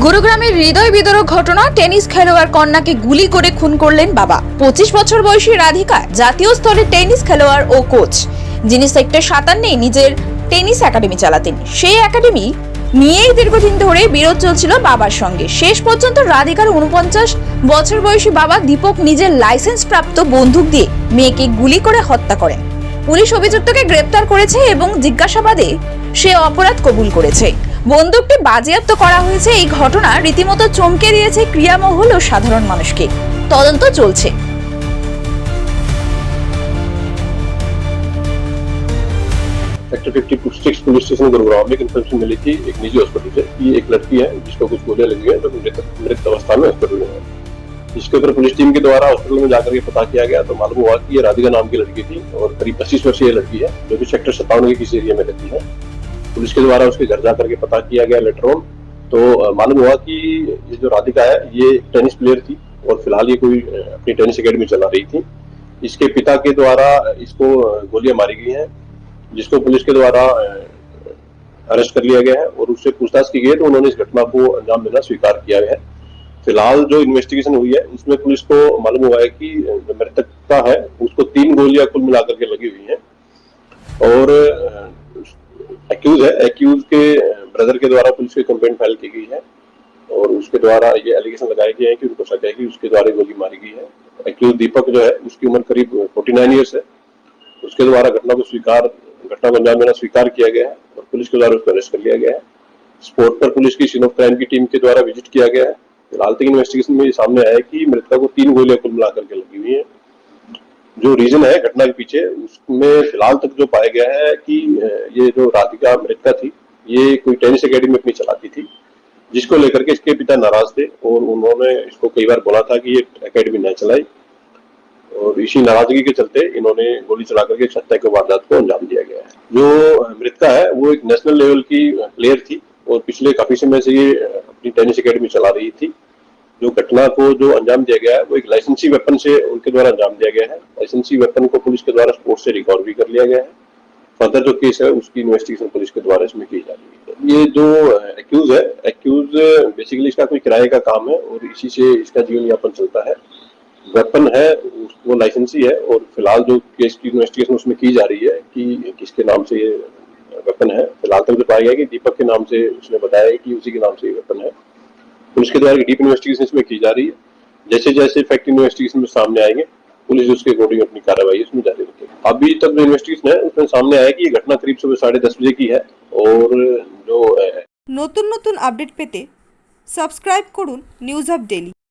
গুরুগ্রামের হৃদয় বিদারক ঘটনা। টেনিস খেলোয়াড় কন্যাকে গুলি করে খুন করলেন বাবা। 25 বছর বয়সী রাধিকা জাতীয় স্তরের টেনিস খেলোয়াড় ও কোচ, যিনি সেক্টর 57 নিজের টেনিস একাডেমি চালাতেন। সেই একাডেমি নিয়েই দীর্ঘদিন ধরে বিরোধ চলছিল বাবার সঙ্গে। শেষ পর্যন্ত রাধিকার 49 বছর বয়সী বাবা দীপক নিজের লাইসেন্স প্রাপ্ত বন্দুক দিয়ে মেয়েকে গুলি করে হত্যা করেন। পুলিশ অভিযুক্তকে গ্রেপ্তার করেছে এবং জিজ্ঞাসাবাদে সে অপরাধ কবুল করেছে। বন্দুকটি বাজেয়াপ্ত করা হয়েছে। এই ঘটনা রীতিমতো চমকে দিয়েছে ক্রীড়ামহল ও সাধারণ মানুষকে। তদন্ত চলছে। सेक्टर 56 पुलिस स्टेशन गुरुग्राम में इन्फॉर्मेशन मिली थी एक निजी हॉस्पिटल से कि एक लड़की है जिसको कुछ गोलियां लगी है जो मृत अवस्था में हॉस्पिटल में है। इसके ऊपर पुलिस टीम के द्वारा हॉस्पिटल में जाकर के पता किया गया तो मालूम हुआ कि ये राधिका नाम की लड़की थी और करीब 25 वर्षीय लड़की है जो कि सेक्टर 57 के किसी एरिया में रहती है। पुलिस के द्वारा उसके घर जाकर के पता किया गया लेटर ऑन, तो मालूम हुआ कि ये जो राधिका है ये टेनिस प्लेयर थी और फिलहाल ये कोई अपनी टेनिस अकेडमी चला रही थी। इसके पिता के द्वारा इसको गोलियां मारी गई हैं, जिसको पुलिस के द्वारा अरेस्ट कर लिया गया है और उससे पूछताछ की गई तो उन्होंने इस घटना को अंजाम देना स्वीकार किया है। फिलहाल जो इन्वेस्टिगेशन हुई है उसमें पुलिस को मालूम हुआ है कि जो मृतक है उसको 3 गोलियां कुल मिलाकर के लगी हुई हैं और एक्यूज के ब्रदर के द्वारा पुलिस की कंप्लेंट फाइल की गई है और उसके द्वारा ये एलिगेशन लगाए गए हैं कि उनको शक है कि उसके द्वारा गोली मारी गई है। एक्यूज दीपक जो है उसकी उम्र करीब 49 ईयर्स है। उसके द्वारा घटना को अंजाम देना स्वीकार किया गया है और पुलिस के द्वारा उसको अरेस्ट कर लिया गया है। स्पॉट पर पुलिस की सीन ऑफ क्राइम की टीम के द्वारा विजिट किया गया है। फिलहाल तक इन्वेस्टिगेशन में सामने आया है कि मृतका को 3 गोलियां कुल मिलाकर के लगी हुई है। जो रीजन है घटना के पीछे उसमें फिलहाल तक जो पाया गया है कि ये जो राधिका मृतका थी ये कोई टेनिस अकेडमी अपनी चलाती थी, जिसको लेकर के इसके पिता नाराज थे और उन्होंने इसको कई बार बोला था कि ये अकेडमी न चलाए और इसी नाराजगी के चलते इन्होंने गोली चला करके हत्या के वारदात को अंजाम दिया गया है। जो मृतका है वो एक नेशनल लेवल की प्लेयर थी और पिछले काफी समय से ये अपनी टेनिस अकेडमी चला रही थी। जो घटना को जो अंजाम दिया गया है वो एक लाइसेंसी वेपन से उनके द्वारा अंजाम दिया गया है। लाइसेंसी वेपन को पुलिस के द्वारा स्पोर्ट से रिकवर भी कर लिया गया है। फर्दर जो केस है उसकी इन्वेस्टिगेशन पुलिस के द्वारा इसमें की जा रही है। ये जो एक्यूज बेसिकली इसका कोई किराए का काम है और इसी से इसका जीवन यापन चलता है। वेपन है वो लाइसेंसी है और फिलहाल जो केस की इन्वेस्टिगेशन उसमें की जा रही है कि किसके नाम से ये वेपन है। फिलहाल तक जो पाया गया कि दीपक के नाम से उसने बताया है कि उसी के नाम से ये वेपन है। पुलिस के द्वारा डीप इन्वेस्टिगेशन इसमें की जा रही है। जैसे जैसे फैक्ट इन्वेस्टिगेशन में सामने आएंगे पुलिस उसके अकॉर्डिंग अपनी कार्रवाई उसमें जारी रखेगी। अभी तक जो इन्वेस्टिगेशन है उसमें सामने आया कि ये घटना करीब सुबह 10:30 बजे की है और जो নতুন নতুন আপডেট পেতে সাবস্ক্রাইব করুন নিউজ আপ ডেইলি।